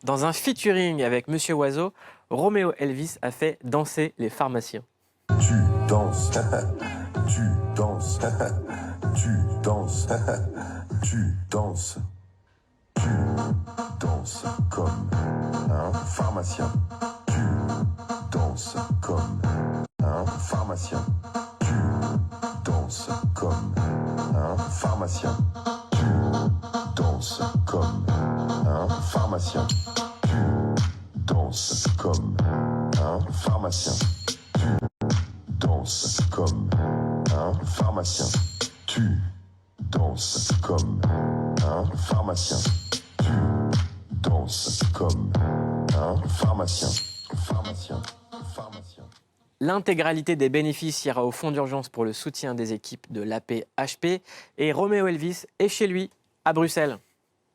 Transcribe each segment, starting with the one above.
Dans un featuring avec Monsieur Oiseau, Roméo Elvis a fait danser les pharmaciens. Tu danses, tu danses, tu danses, tu danses, tu danses comme un pharmacien. Tu danses comme un pharmacien. Tu danses comme un pharmacien. Tu danses comme un pharmacien. Tu danses comme un pharmacien. Danse comme un pharmacien. Tu danses comme un pharmacien. Tu danses comme un pharmacien. Pharmacien. Pharmacien. L'intégralité des bénéfices ira au fonds d'urgence pour le soutien des équipes de l'AP-HP. Et Roméo Elvis est chez lui, à Bruxelles.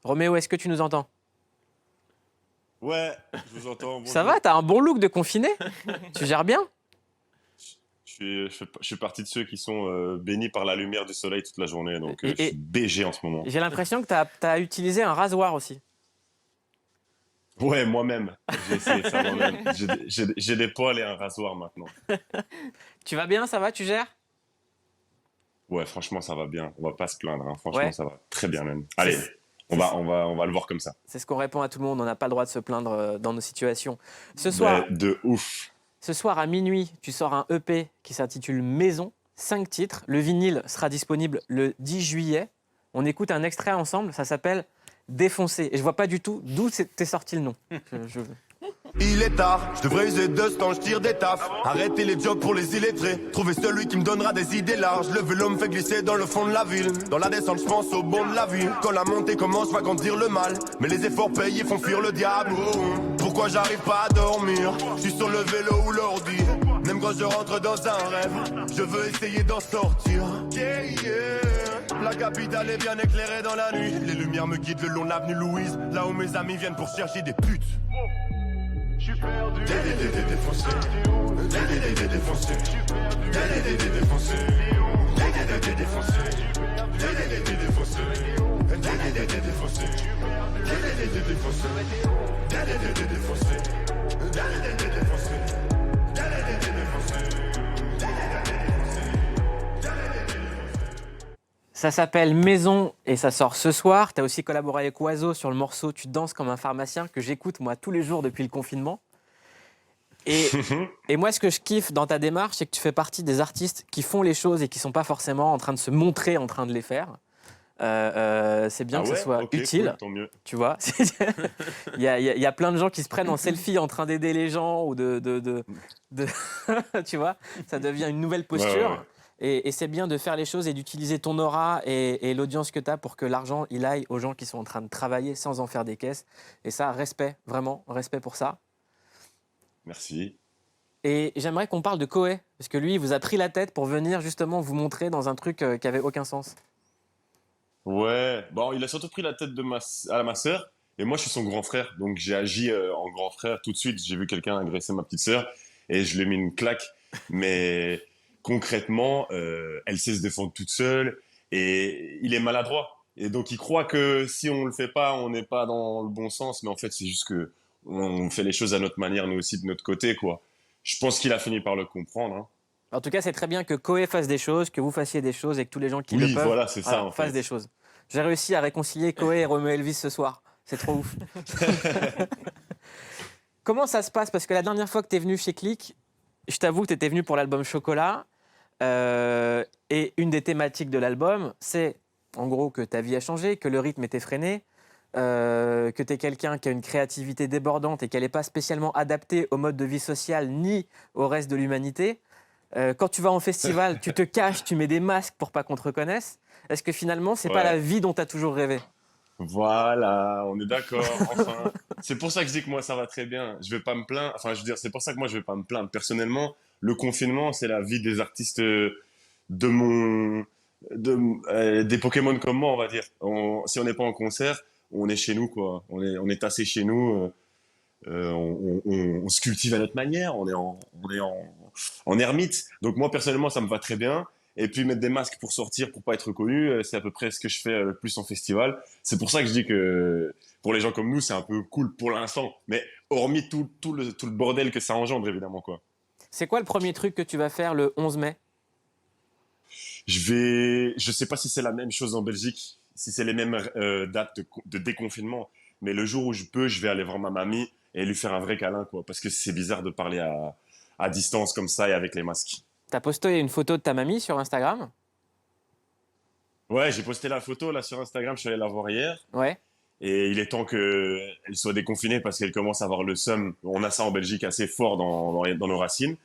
Roméo, est-ce que tu nous entends? Ouais, je vous entends. Bonjour. Ça va, t'as un bon look de confiné? Tu gères bien? Je suis parti de ceux qui sont bénis par la lumière du soleil toute la journée, donc Et- je suis BG en ce moment. J'ai l'impression que t'as utilisé un rasoir aussi. Ouais, moi-même. J'ai essayé ça moi-même. J'ai des poils et un rasoir maintenant. Tu vas bien, ça va, tu gères? Ouais, franchement, ça va bien. On va pas se plaindre, hein. Franchement, Ouais. ça va très bien même. Allez, on va le voir comme ça. C'est ce qu'on répond à tout le monde, on n'a pas le droit de se plaindre dans nos situations. Ce soir, Mais de ouf. Ce soir à minuit, tu sors un EP qui s'intitule Maison, 5 titres. Le vinyle sera disponible le 10 juillet. On écoute un extrait ensemble, ça s'appelle Défoncé. Et je vois pas du tout d'où t'es sorti le nom. Il est tard, je devrais user de ce temps, je tire des tafs. Arrêter les jobs pour les illettrés. Trouver celui qui me donnera des idées larges. Le vélo me fait glisser dans le fond de la ville. Dans la descente, je pense au bon de la vie. Quand la montée commence, va grandir le mal. Mais les efforts payés font fuir le diable. Pourquoi j'arrive pas à dormir? Je suis sur le vélo ou l'ordi. Même quand je rentre dans un rêve, je veux essayer d'en sortir. Yeah, yeah. La capitale est bien éclairée dans la nuit. Les lumières me guident le long de l'avenue Louise. Là où mes amis viennent pour chercher des putes. J'suis perdu. Défoncé. Défoncé. Défoncé. Ça s'appelle Maison et ça sort ce soir. Tu as aussi collaboré avec Oiseau sur le morceau Tu danses comme un pharmacien que j'écoute moi tous les jours depuis le confinement. Et moi, ce que je kiffe dans ta démarche, c'est que tu fais partie des artistes qui font les choses et qui ne sont pas forcément en train de se montrer en train de les faire. C'est bien Ah que ouais, ça soit ok, utile, cool, tant mieux. tu vois. Il y a plein de gens qui se prennent en selfie en train d'aider les gens ou tu vois, ça devient une nouvelle posture. Ouais. Et c'est bien de faire les choses et d'utiliser ton aura et l'audience que tu as pour que l'argent il aille aux gens qui sont en train de travailler sans en faire des caisses. Et ça, respect, vraiment, respect pour ça. Merci. Et j'aimerais qu'on parle de Koé, parce que lui, il vous a pris la tête pour venir justement vous montrer dans un truc qui avait aucun sens. Ouais, bon, il a surtout pris la tête de ma sœur, et moi je suis son grand frère, donc j'ai agi en grand frère tout de suite. J'ai vu quelqu'un agresser ma petite sœur, et je lui ai mis une claque. Mais concrètement, elle sait se défendre toute seule, et il est maladroit. Et donc il croit que si on le fait pas, on n'est pas dans le bon sens, mais en fait c'est juste que on fait les choses à notre manière, nous aussi de notre côté, quoi. Je pense qu'il a fini par le comprendre, hein. En tout cas, c'est très bien que Koé fasse des choses, que vous fassiez des choses et que tous les gens qui Oui, le peuvent voilà, c'est ça, en fassent fait. des choses. J'ai réussi à réconcilier Koé et Romeo Elvis ce soir. C'est trop ouf. Comment ça se passe? Parce que la dernière fois que tu es venu chez Click, je t'avoue que tu étais venu pour l'album Chocolat. Et une des thématiques de l'album, c'est en gros que ta vie a changé, que le rythme est effréné, que tu es quelqu'un qui a une créativité débordante et qu'elle n'est pas spécialement adaptée au mode de vie social ni au reste de l'humanité. Quand tu vas en festival, tu te caches, tu mets des masques pour pas qu'on te reconnaisse. Est-ce que finalement, c'est pas Ouais. la vie dont tu as toujours rêvé? Voilà, on est d'accord, enfin. C'est pour ça que je dis que moi ça va très bien. Je vais pas me plaindre. Enfin, je veux dire, c'est pour ça que moi je vais pas me plaindre. Personnellement, le confinement, c'est la vie des artistes de mon, des Pokémon comme moi, on va dire. Si on n'est pas en concert, on est chez nous, quoi. On est tassé chez nous. On se cultive à notre manière. On est en ermite. Donc moi personnellement, ça me va très bien. et puis mettre des masques pour sortir, pour pas être reconnu, c'est à peu près ce que je fais le plus en festival. C'est pour ça que je dis que pour les gens comme nous, c'est un peu cool pour l'instant. Mais hormis tout le bordel que ça engendre, évidemment, quoi. C'est quoi le premier truc que tu vas faire le 11 mai? Je sais pas si c'est la même chose en Belgique, si c'est les mêmes dates de déconfinement, mais le jour où je peux, je vais aller voir ma mamie et lui faire un vrai câlin, quoi. Parce que c'est bizarre de parler à distance comme ça et avec les masques. T'as posté une photo de ta mamie sur Instagram? Ouais, j'ai posté la photo là sur Instagram, je suis allé la voir hier. Ouais. Et il est temps qu'elle soit déconfinée parce qu'elle commence à avoir le seum. On a ça en Belgique assez fort dans nos racines.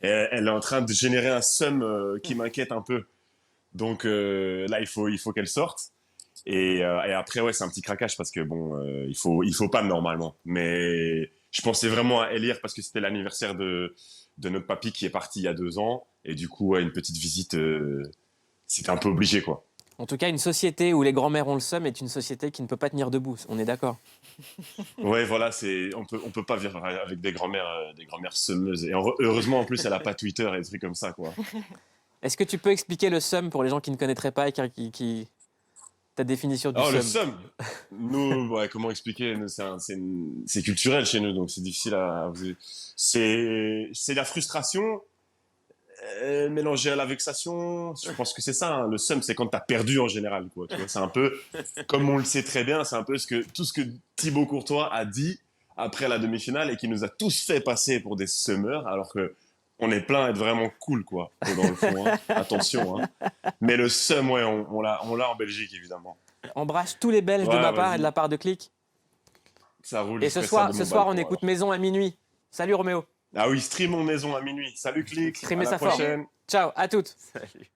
Et elle est en train de générer un seum qui m'inquiète un peu. Donc là, il faut qu'elle sorte. Et après, ouais, c'est un petit craquage parce que bon, il faut pas normalement. Mais je pensais vraiment à elle hier parce que c'était l'anniversaire de notre papy qui est parti il y a 2 ans. Et du coup, ouais, une petite visite, c'était un peu obligé, quoi. En tout cas, une société où les grands-mères ont le seum est une société qui ne peut pas tenir debout. On est d'accord? Ouais, voilà, on peut pas vivre avec des grand-mères semeuses. Et heureusement, en plus, elle a pas Twitter et des trucs comme ça, quoi. Est-ce que tu peux expliquer le seum pour les gens qui ne connaîtraient pas et ta définition du Oh, seum? le seum! Nous, ouais, comment expliquer? Nous, c'est culturel chez nous, donc c'est difficile à. C'est la frustration mélangée à la vexation. Je pense que c'est ça, hein. Le seum, c'est quand t'as perdu en général, quoi. Tu vois, c'est un peu, comme on le sait très bien, c'est un peu tout ce que Thibaut Courtois a dit après la demi-finale et qui nous a tous fait passer pour des semeurs, alors que on est plein à être vraiment cool, quoi, dans le fond, hein. Attention, hein. Mais le seum, ouais, on l'a en Belgique, évidemment. Embrasse tous les Belges de Ouais, ma part vas-y. et de la part de Click. Ça roule. Et je ce ferai ça soir, de ce mon soir, on balcon, écoute alors. Maison à minuit. Salut Roméo. Ah oui, stream mon maison à minuit. Salut Click, à Streamez la ça fort. prochaine. Ciao, à toutes. Salut.